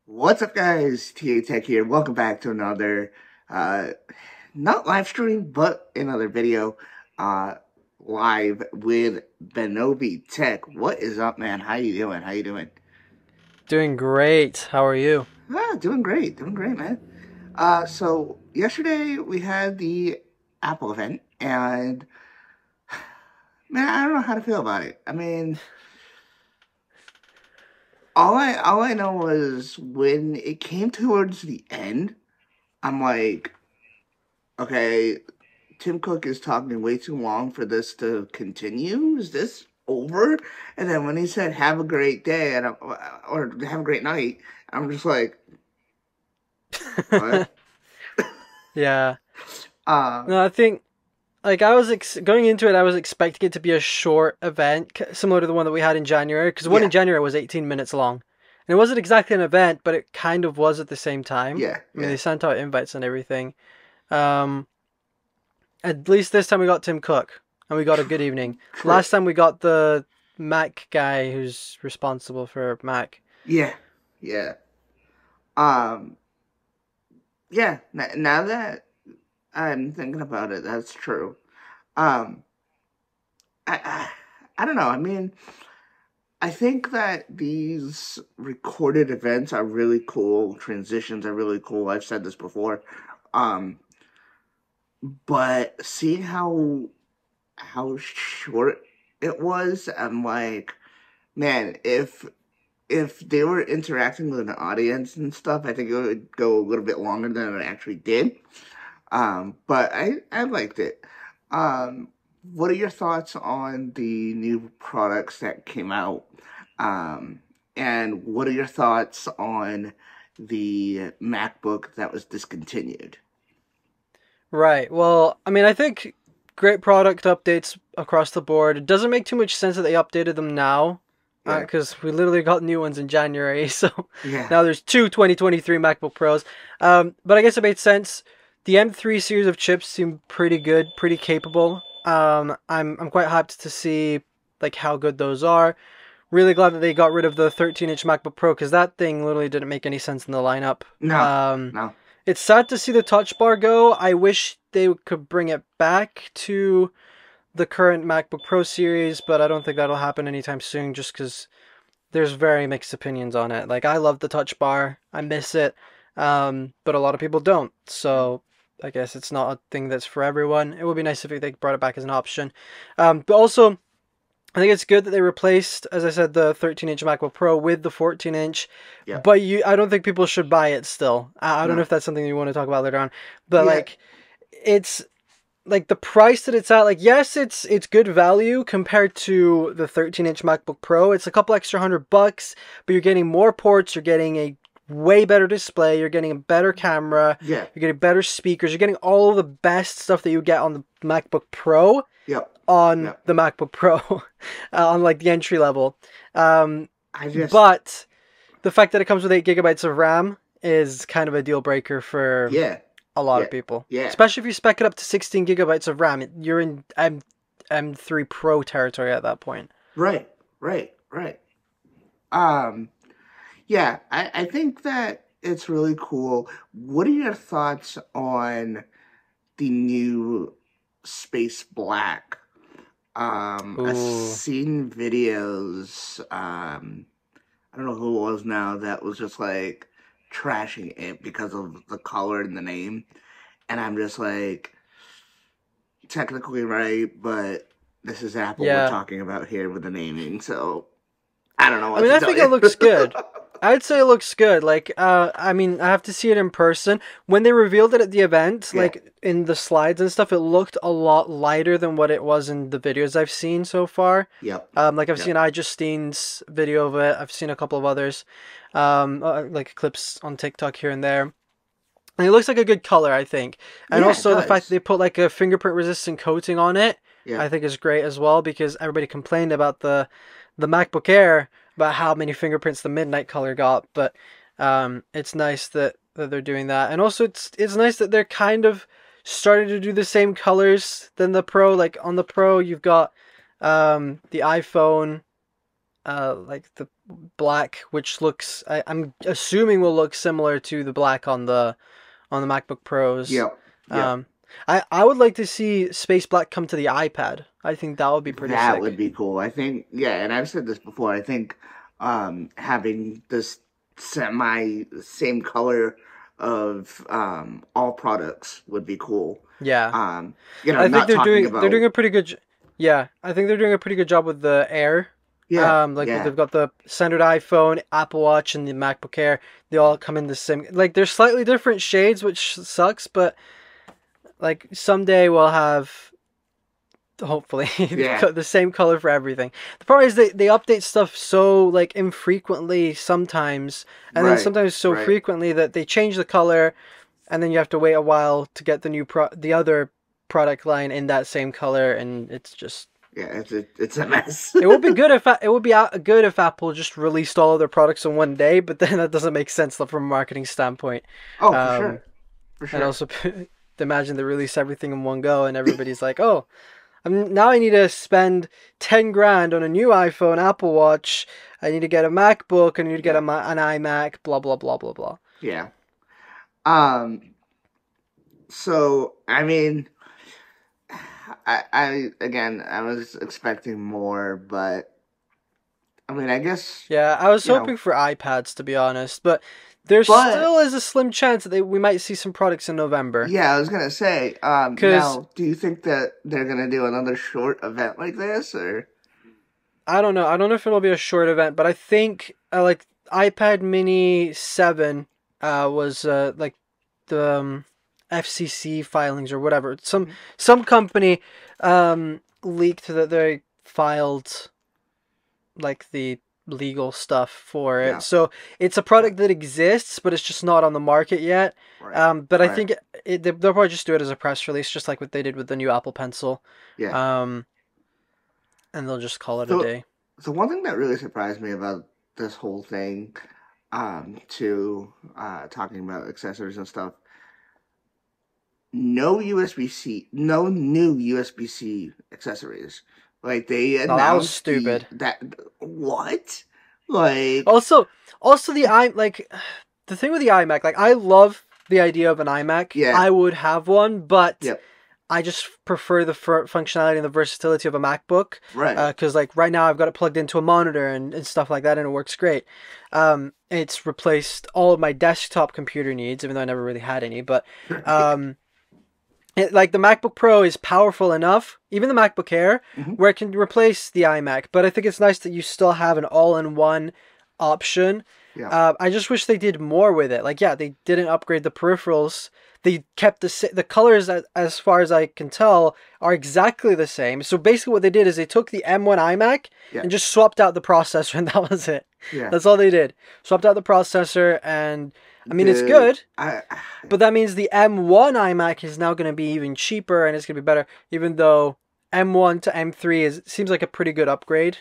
What's up, guys? TA Tech here. Welcome back to another, uh, not live stream, but another video, uh, live with Benjy Tech. What is up, man? How you doing? How you doing? Doing great. How are you? Doing great, man. So yesterday we had the Apple event, and man, I don't know how to feel about it. I mean, all I know was when it came towards the end, I'm like, okay, Tim Cook is talking way too long for this to continue. Is this over? And then when he said "Have a great day" or "Have a great night," I'm just like, what? Yeah. Uh, No, I think I was going into it, I was expecting it to be a short event, similar to the one that we had in January, because the one in yeah, January was 18 minutes long. And it wasn't exactly an event, but it kind of was at the same time. yeah, I mean, they yeah. sent out invites and everything. Um, at least this time we got Tim Cook, and we got a good evening. True. Last time we got the Mac guy who's responsible for Mac. Yeah, yeah. Um, yeah. Now that I'm thinking about it, that's true. Um, I don't know. I mean, I think that these recorded events are really cool. Transitions are really cool. I've said this before. Um, but seeing how short it was, I'm like, man, if they were interacting with an audience and stuff, I think it would go a little bit longer than it actually did. But I liked it. Um, what are your thoughts on the new products that came out? Um, and what are your thoughts on the MacBook that was discontinued? Right. Well, I mean, I think great product updates across the board. It doesn't make too much sense that they updated them now, Yeah, because we literally got new ones in January. So yeah, now there's two 2023 MacBook Pros. But I guess it made sense. The M3 series of chips seem pretty good, pretty capable. I'm quite hyped to see how good those are. Really glad that they got rid of the 13-inch MacBook Pro because that thing literally didn't make any sense in the lineup. no, Um, no, it's sad to see the touch bar go. I wish they could bring it back to the current MacBook Pro series, but I don't think that'll happen anytime soon just because there's very mixed opinions on it. Like, I love the touch bar, I miss it, but a lot of people don't. So I guess it's not a thing that's for everyone. It would be nice if they brought it back as an option. But also, I think it's good that they replaced, as I said, the 13-inch MacBook Pro with the 14-inch. yeah, But I don't think people should buy it still. I don't know no, if that's something you want to talk about later on. But yeah, it's like the price that it's at. Like, yes, it's good value compared to the 13-inch MacBook Pro. It's a couple extra $100, but you're getting more ports. You're getting a way better display. You're getting a better camera. yeah, You're getting better speakers. You're getting all of the best stuff that you get on the MacBook Pro yep, on yep. the MacBook Pro, on the entry level. Um, I just, but the fact that it comes with 8 gigabytes of RAM is kind of a deal breaker for yeah, a lot yeah, of people, yeah. especially if you spec it up to 16 gigabytes of RAM. You're in M3 Pro territory at that point. Right, right, right. Um, yeah, I think that it's really cool. What are your thoughts on the new Space Black? I've Ooh, seen videos, I don't know who it was now that was just like trashing it because of the color and the name. And I'm just like, technically right, but this is Apple we're yeah. talking about here with the naming, so I don't know I what mean, to I tell think it you. looks good. I'd say it looks good. I mean, I have to see it in person. When they revealed it at the event, Yeah, in the slides and stuff, it looked a lot lighter than what it was in the videos I've seen so far. yep, I've seen yep, iJustine's video of it. I've seen a couple of others, like clips on TikTok here and there. And it looks like a good color, I think. And yeah, it also the fact that does. they put like a fingerprint resistant coating on it, Yeah, I think is great as well because everybody complained about the MacBook Air about how many fingerprints the midnight color got, but it's nice that they're doing that. And also it's nice that they're kind of starting to do the same colors than the Pro. Like on the Pro, you've got the iPhone, like black, which looks I'm assuming will look similar to the black on the MacBook Pros. Yep. Yep. Um, I would like to see space black come to the iPad. I think that would be pretty That would sick. be cool. I think, yeah, and I've said this before. I think having this semi same color of all products would be cool. Yeah, I think Not talking they're doing about, a pretty good. Yeah, I think they're doing a pretty good job with the Air. yeah, Like yeah, they've got the standard iPhone, Apple Watch, and the MacBook Air. They all come in the same. Like they're slightly different shades, which sucks, but like someday we'll have hopefully yeah, the same color for everything. The problem is they update stuff so like infrequently sometimes, and then right, sometimes so right. frequently that they change the color, and then you have to wait a while to get the other product line in that same color, and it's just Yeah, it's a mess. it would be good if it would be good if Apple just released all of their products in one day, but then that doesn't make sense from a marketing standpoint. Oh, for Um, sure, for and sure. also imagine they release everything in one go, and everybody's like, "Oh, now I need to spend 10 grand on a new iPhone, Apple Watch. I need to get a MacBook. I need to get Yeah, an iMac. Blah blah blah blah blah." yeah. Um. So I mean, I again, I was expecting more, but I mean, I guess Yeah, I was you know, hoping for iPads to be honest, but there but still is a slim chance that we might see some products in November. yeah, I was gonna say, Because now, do you think that they're gonna do another short event like this, or I don't know. I don't know if it'll be a short event, but I think like iPad Mini 7 was like the FCC filings or whatever. Some company leaked that they filed like the legal stuff for it. yeah, So it's a yeah, product that exists, but it's just not on the market yet. right, But I right, think they'll probably just do it as a press release, just like what they did with the new Apple Pencil. yeah. Um, and they'll just call it a So, day. so one thing that really surprised me about this whole thing, to talking about accessories and stuff, no USB-C, no new USB-C accessories. Like they No, that was announced stupid. that what? Like, Also the i like the thing with the iMac, like I love the idea of an iMac. yeah, I would have one, but yep, I just prefer the functionality and the versatility of a MacBook. right, Because like right now I've got it plugged into a monitor and stuff like that, and it works great. It's replaced all of my desktop computer needs, even though I never really had any. But right. um, like the MacBook Pro is powerful enough, even the MacBook Air, Hmm. where it can replace the iMac. But I think it's nice that you still have an all-in-one option. Yeah, I just wish they did more with it. Like, yeah, they didn't upgrade the peripherals. They kept the colors, as far as I can tell, are exactly the same. So basically, what they did is they took the M1 iMac yeah, and just swapped out the processor, and that was it. yeah. That's all they did. Swapped out the processor, and I mean, it's The good. I But that means the M1 iMac is now going to be even cheaper and it's going to be better, even though M1 to M3 seems like a pretty good upgrade.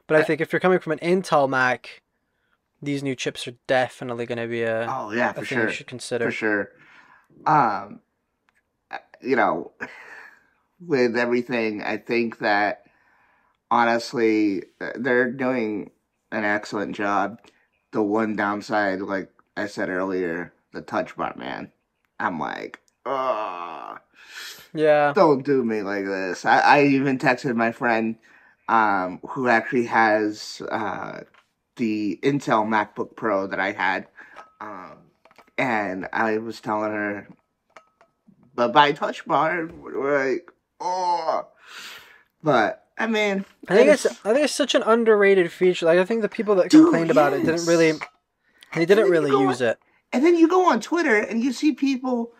But I I think if you're coming from an Intel Mac, these new chips are definitely going to be oh yeah, a for thing you sure, should for consider. sure. Um, you know, with everything, I think that honestly, they're doing an excellent job. The one downside, like I said earlier, the touch bar, man. I'm like, oh, Yeah. don't do me like this. I even texted my friend, who actually has the Intel MacBook Pro that I had, um, and I was telling her, but by touch bar, we're like, oh, but I mean, it's I think it's such an underrated feature. Like I think the people that dude, complained about it yes. And didn't then you really go on, use it. and then you go on Twitter and you see people.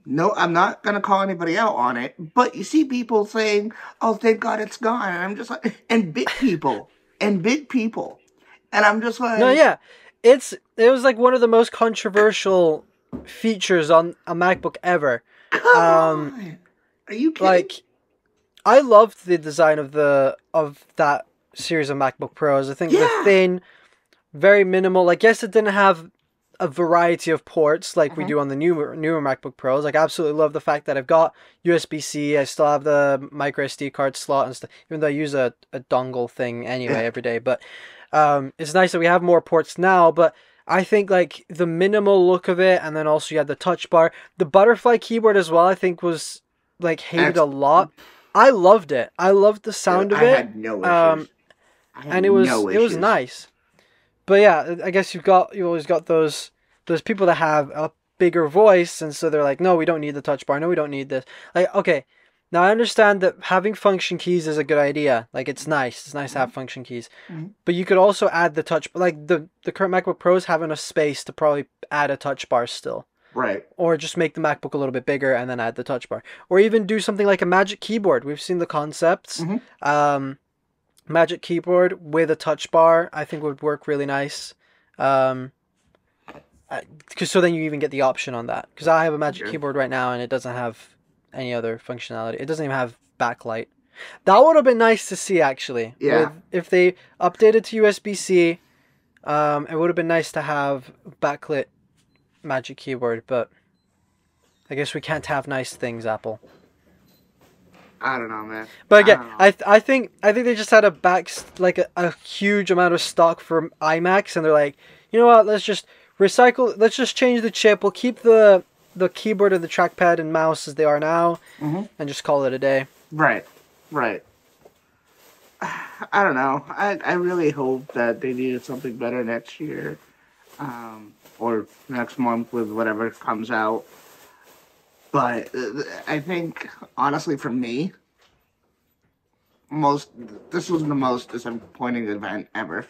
No, I'm not gonna call anybody out on it, but you see people saying, "Oh, thank God it's gone," and I'm just like, and big people, and I'm just No, like, yeah. It was like one of the most controversial features on a MacBook ever. come Um on, are you kidding? like I loved the design of that series of MacBook Pros. I think the Yeah, thin, very minimal. Like yes, it didn't have a variety of ports like we Mm-hmm. do on the newer MacBook Pros. Like, I absolutely love the fact that I've got USB-C. I still have the micro SD card slot and stuff, even though I use a dongle thing anyway Yeah. every day. But it's nice that we have more ports now. But I think like the minimal look of it, and then also you had the touch bar, the butterfly keyboard as well. I think was like hated Ex- a lot. I loved it. I loved the sound of I it. had no Um, issues. I had and no it was issues. nice. But yeah, I guess you always got those people that have a bigger voice, and so they're like, no, we don't need the touch bar. No, we don't need this. Like, okay, now I understand that having function keys is a good idea. Like, it's nice. It's nice to have function keys. Mm-hmm. But you could also add the touch. Like the current MacBook Pros have enough space to probably add a touch bar still, Right. or just make the MacBook a little bit bigger and then add the touch bar, or even do something like a Magic Keyboard. We've seen the concepts. Mm-hmm. Magic Keyboard with a touch bar, I think would work really nice. Um, cause so then you even get the option on that. Because I have a Magic Okay. Keyboard right now and it doesn't have any other functionality. It doesn't even have backlight. That would have been nice to see actually. Yeah. With if they updated to USB-C, it would have been nice to have backlit Magic Keyboard. But I guess we can't have nice things, Apple. I don't know, man. But I again, don't know. I think they just had a huge amount of stock for iMacs, and they're like, you know what? Let's just recycle. Let's just change the chip. We'll keep the keyboard and the trackpad and mouse as they are now, Mm-hmm. and just call it a day. Right. Right. I don't know. I really hope that they do something better next year, or next month with whatever comes out. But I think, honestly, for me, most this was the most disappointing event ever.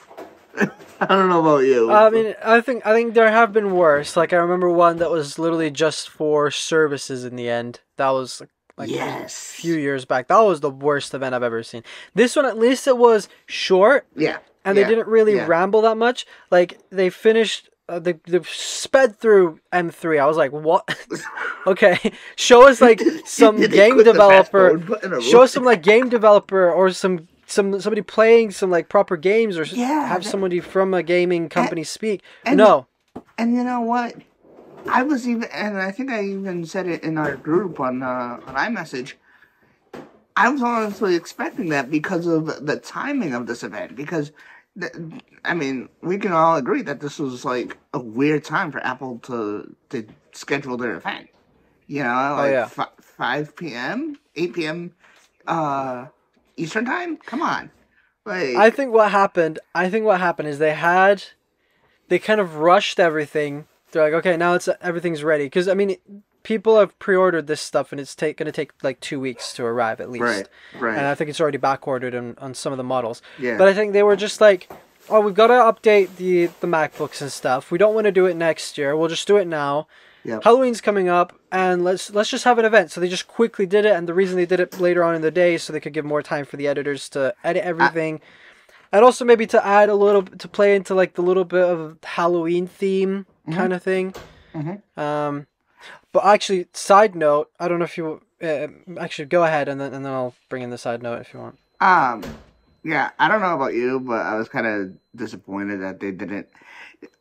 I don't know about you. I mean, I think there have been worse. Like I remember one that was literally just for services in the end. That was like a Yes. few years back. That was the worst event I've ever seen. This one, at least it was short. Yeah. And Yeah. they didn't really Yeah. ramble that much. Like they finished, they sped through M3. I was like, what? Okay, show us like some Did they game click the fast developer. forward button or Show what? us some like game developer or somebody playing some like proper games, or Yeah, have that- somebody from a gaming company speak. and- No, And you know what? I was even, and I think I even said it in our group on iMessage. I was honestly expecting that because of the timing of this event. Because, I mean, we can all agree that this was like a weird time for Apple to schedule their event. You know, like yeah. 5 p.m., 8 p.m. Eastern time. Come on, like I think what happened is they kind of rushed everything. They're like, okay, now everything's ready. Because I mean, people have pre-ordered this stuff, and it's gonna take like 2 weeks to arrive at least. right, right, And I think it's already back ordered on some of the models. yeah, But I think they were just like, oh, we've got to update the MacBooks and stuff. We don't want to do it next year. We'll just do it now. Yep. Halloween's coming up, and let's just have an event. So they just quickly did it, and the reason they did it later on in the day is so they could give more time for the editors to edit everything, and also maybe to add to play into like the little bit of Halloween theme kind of thing. Mhm. But actually, side note, I don't know if you actually go ahead, and then I'll bring in the side note if you want. Yeah, I don't know about you, but I was kind of disappointed that they didn't.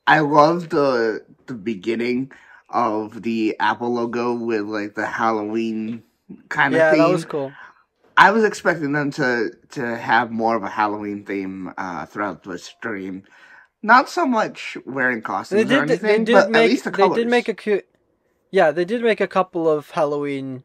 I loved the beginning of the Apple logo with like the Halloween kind of Yeah, theme. that was cool. I was expecting them to have more of a Halloween theme throughout the stream. Not so much wearing costumes or anything, but at least the colors. They did make they did make a couple of Halloween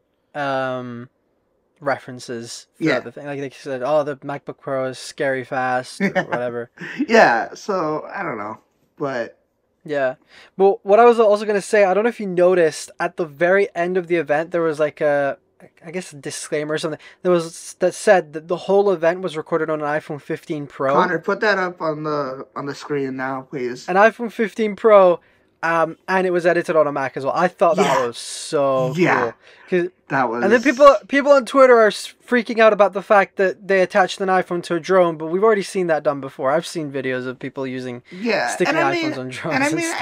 references throughout the thing. Like they said, oh, the MacBook Pro is scary fast or whatever. Yeah, so I don't know, but Yeah. Well, what I was also going to say, I don't know if you noticed, at the very end of the event, there was like a disclaimer or something. That said that the whole event was recorded on an iPhone 15 Pro. Connor, put that up on the screen now, please. An iPhone 15 Pro, and it was edited on a Mac as well. I thought that Yeah. was so Yeah. cool. That was. And then people on Twitter are freaking out about the fact that they attached an iPhone to a drone, but we've already seen that done before. I've seen videos of people sticking iPhones on drones and I and mean, stuff.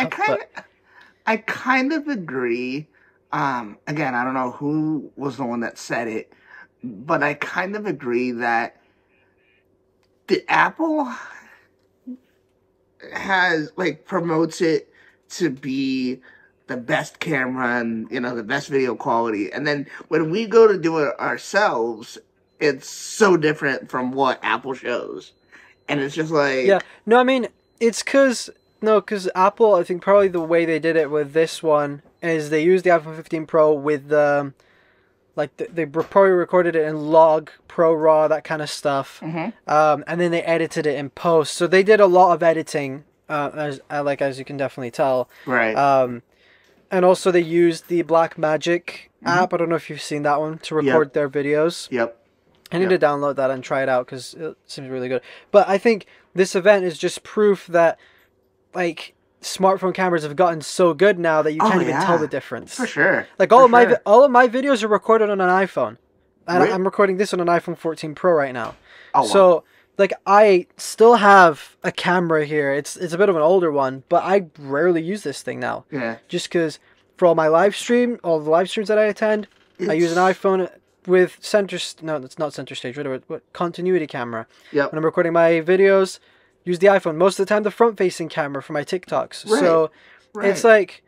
I kind of agree. Again, I don't know who was the one that said it, but I kind of agree that the Apple has promotes it to be the best camera and the best video quality, and then when we go to do it ourselves, it's so different from what Apple shows, and it's just Yeah. like, No, I mean, it's because no, because Apple. I think probably the way they did it with this one is they used the iPhone 15 Pro with the they probably recorded it in log, pro raw, that kind of stuff, mhm. and then they edited it in post. So they did a lot of editing, as you can definitely tell. Right. Um, and also they used the Blackmagic Mhm. app. I don't know if you've seen that one to Yep. record their videos. Yep. I need to Yep. download that and try it out because it seems really good. But I think this event is just proof that like smartphone cameras have gotten so good now that you Oh can't even tell the yeah, for difference. sure, Like for sure. all of my videos are recorded on an iPhone, and Re- I'm recording this on an iPhone 14 Pro right now. oh wow. So like I still have a camera here. It's a bit of an older one, but I rarely use this thing now, Yeah. just because for all the live streams that I attend, I use an It's iPhone with no, it's not center stage, whatever, what continuity camera. Yep. When I'm recording my videos, use the iPhone. Most of the time, the front-facing camera for my TikToks. Right. So it's Right. like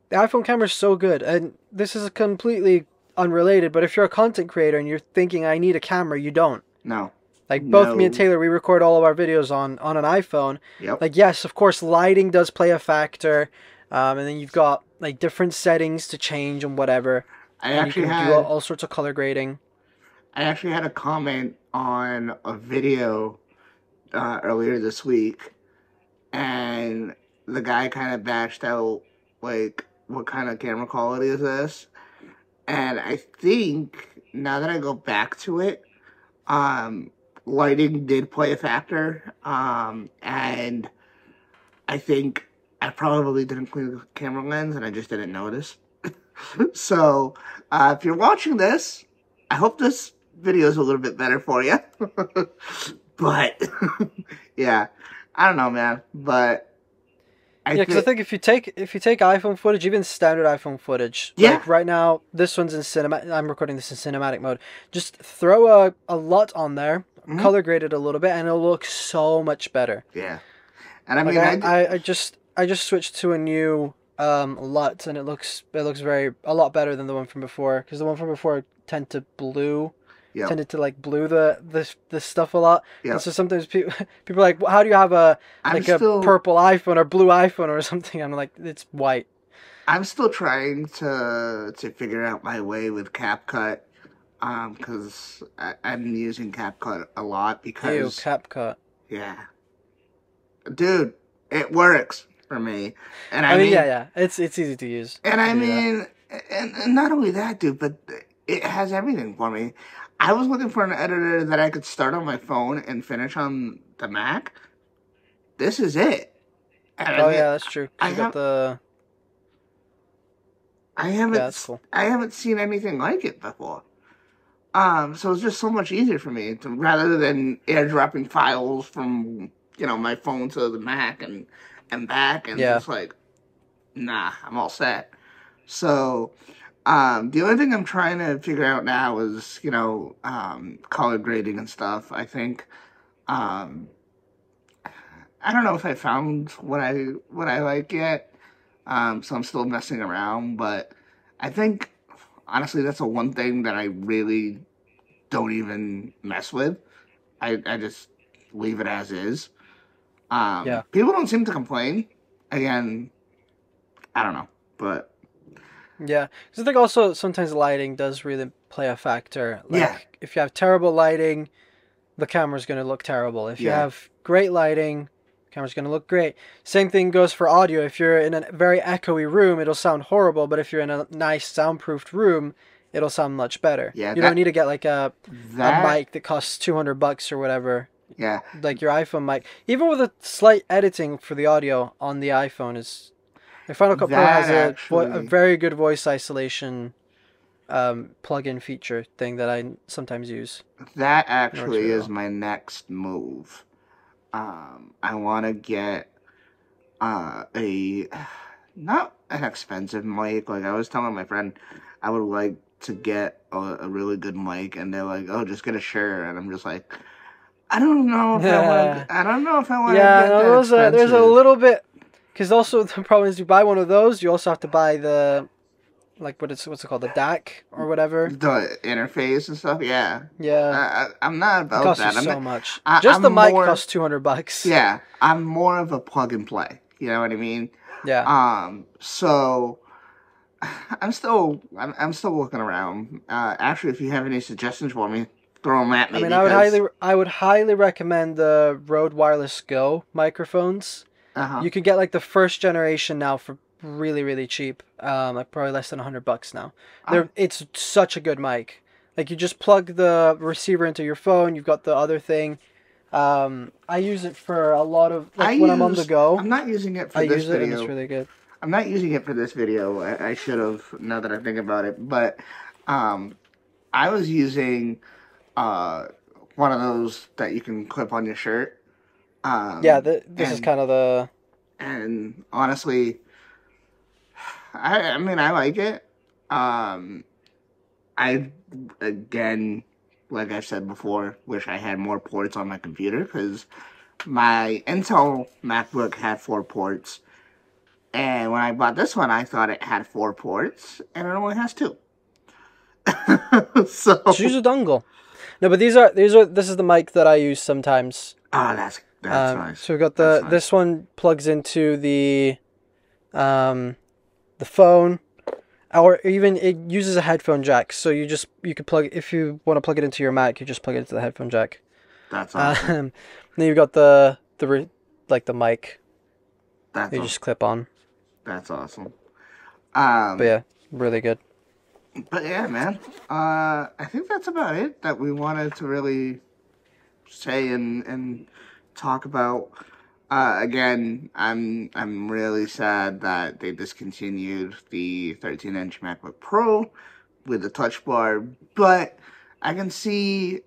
the iPhone camera is so good, and this is completely unrelated. But if you're a content creator and you're thinking I need a camera, you don't. No. Like both me and No. Taylor, we record all of our videos on an iPhone. Yep. Like yes, of course, lighting does play a factor, and then you've got like different settings to change and whatever, I and you actually can do had all sorts of color grading. I actually had a comment on a video earlier this week, and the guy kind of bashed out like, what kind of camera quality is this? And I think now that I go back to it, um, lighting did play a factor, and I think I probably didn't clean the camera lens, and I just didn't notice. So, if you're watching this, I hope this video is a little bit better for you. But, yeah, I don't know, man. But I Yeah, because I think, think if you take iPhone footage, even standard iPhone footage, yeah, like right now, this one's in cinema. I'm recording this in cinematic mode. Just throw a LUT on there, mhm, color grade it a little bit, and it'll look so much better. yeah. And I Like mean, I just switched to a new LUT, and it looks a lot better than the one from before. Because the one from before yep, tended to like blue the stuff a lot, and yep. so sometimes people are like, "Well, how do you have a I'm like a still, purple iPhone or blue iPhone or something?" I'm like, "It's white." I'm still trying to figure out my way with CapCut, because I'm using CapCut a lot Ew, because, CapCut. yeah, dude, it works for me. And I mean, yeah, it's easy to use and to I do that. mean, and not only that, dude, but it has everything for me. I was looking for an editor that I could start on my phone and finish on the Mac. This is it. And I Oh mean, yeah, that's true. 'Cause I you got have, the I yeah, that's cool. haven't seen anything like it before. So it's just so much easier for me rather than airdropping files from my phone to the Mac and back, and Yeah, just like, nah, I'm all set. So, the only thing I'm trying to figure out now is, color grading and stuff. I think, um, I don't know if I found what I like yet. So I'm still messing around, but I think, honestly, that's the one thing that I really don't even mess with. I just leave it as is. yeah. People don't seem to complain. Again, I don't know, but Yeah, because I think also sometimes lighting does really play a factor. yeah, Like if you have terrible lighting, the camera's going to look terrible. If you yeah, have great lighting, the camera's going to look great. Same thing goes for audio. If you're in a very echoey room, it'll sound horrible, but if you're in a nice soundproofed room, it'll sound much better. yeah. You don't need to get like a That, mic that costs $200 or whatever, yeah, like your iPhone mic. Even with a slight editing for the audio on the iPhone is Final Cut Pro has that a actually, very good voice isolation plug-in feature thing that I sometimes use. that It works actually really is well. my next move. I want to get a not an expensive mic. Like I was telling my friend, I would like to get a really good mic, and they're like, "Oh, just get a Shure," and I'm just like, I don't know if I want Yeah, to. I don't know if I want to yeah. get No, that there's a expensive. little bit Because also the problem is you buy one of those, you also have to buy the like what's it called, the DAC or whatever. The interface and stuff. Yeah, Yeah, I'm not it about costs you that. I'm so not. much. Just I'm the mic more. costs $200. Yeah, I'm more of a plug and play. You know what I mean? Yeah. So I'm still looking around. Actually, if you have any suggestions for me, throw them at I me mean, because. I would highly recommend the Rode Wireless Go microphones. Uh-huh. You could get like the first generation now for really really cheap. Like probably less than $100 now. Oh, It's such a good mic. Like you just plug the receiver into your phone. You've got the other thing. I use it for a lot of I like when I'm on the use. go. I'm not using it for I this use it and it's video. really good. I'm not using it for this video. I should have, now that I think about it. But um, I was using uh, one of those that you can clip on your shirt. Yeah, Um, this is and kind of the and honestly, I mean I like it. Um, I again, like I said before, wish I had more ports on my computer because my Intel MacBook had 4 ports. And when I bought this one, I thought it had 4 ports, and it only has 2. just use So, a dongle. No, but this is the mic that I use sometimes. oh, that's nice. So we've got That's nice. this one plugs into um, the phone, or even it uses a headphone jack. So you could plug if you want to plug it into your Mac, you just plug it into the headphone jack. That's awesome. Then you've got like the mic That's you just clip on. that's awesome. But Um, yeah, really good. but yeah, man. I think that's about it that we wanted to really say and talk about. Again, I'm really sad that they discontinued the 13-inch MacBook Pro with the touch bar, but I can see,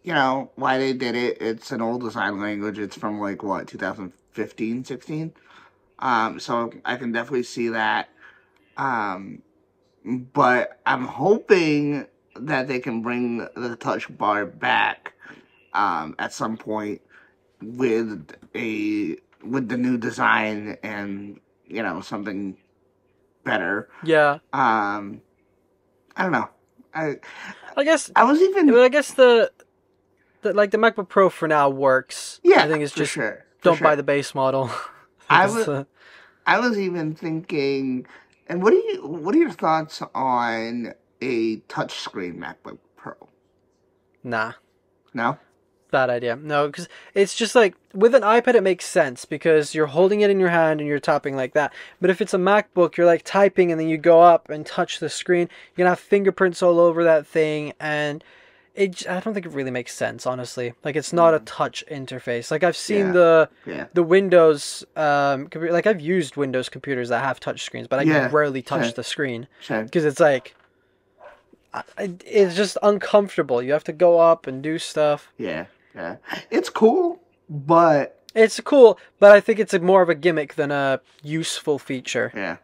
why they did it. It's an old design language. It's from like what, 2015, 16. So I can definitely see that. Um, but I'm hoping that they can bring the touch bar back at some point with the new design and something better. Yeah, Um, I don't know. I I guess. I was even But I guess the MacBook Pro for now works. I yeah, think it's for just sure, for don't buy sure. the base model. I think I is was the I was even thinking, and what are your thoughts on a touchscreen MacBook Pro? nah. No? Bad idea. No, because it's just like with an iPad, it makes sense because you're holding it in your hand and you're tapping like that. But if it's a MacBook, you're like typing and then you go up and touch the screen. You're gonna have fingerprints all over that thing, and I don't think it really makes sense, honestly. Like it's not a Mm, touch interface. Like I've seen yeah, yeah, the Windows computer. Like I've used Windows computers that have touch screens, but I yeah. rarely touch Sure, the screen sure. because it's like it's just uncomfortable. You have to go up and do stuff. Yeah, yeah. It's cool, but It's cool, but I think it's more of a gimmick than a useful feature. yeah,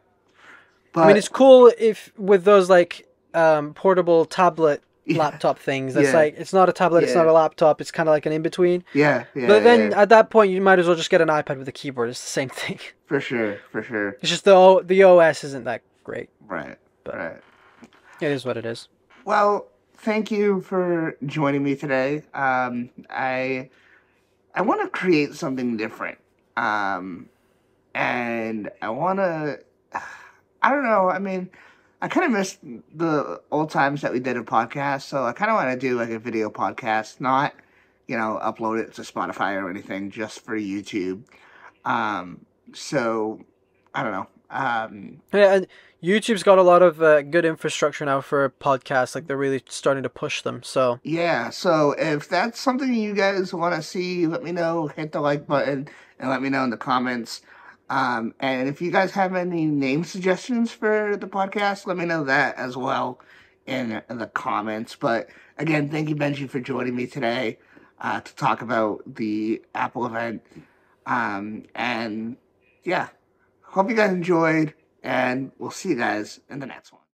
I mean, but it's cool if with those like portable tablet yeah, laptop things. That's yeah, like it's not a tablet, it's not yeah, a laptop. It's kind of like an in between. yeah, yeah, But then yeah. at that point, you might as well just get an iPad with a keyboard. It's the same thing. For sure, for sure. It's just the OS isn't that great, Right, but right. it is what it is. Well, thank you for joining me today. I want to create something different. And I want to, I don't know. I mean, I kind of miss the old times that we did a podcast. So I kind of want to do like a video podcast, not, upload it to Spotify or anything, just for YouTube. So I don't know. Yeah, and YouTube's got a lot of good infrastructure now for podcasts. Like they're really starting to push them. So Yeah, so if that's something you guys want to see, let me know. Hit the like button and let me know in the comments. And if you guys have any name suggestions for the podcast, let me know that as well in the comments. But again, thank you, Benji, for joining me today to talk about the Apple event. And yeah, hope you guys enjoyed, and we'll see you guys in the next one.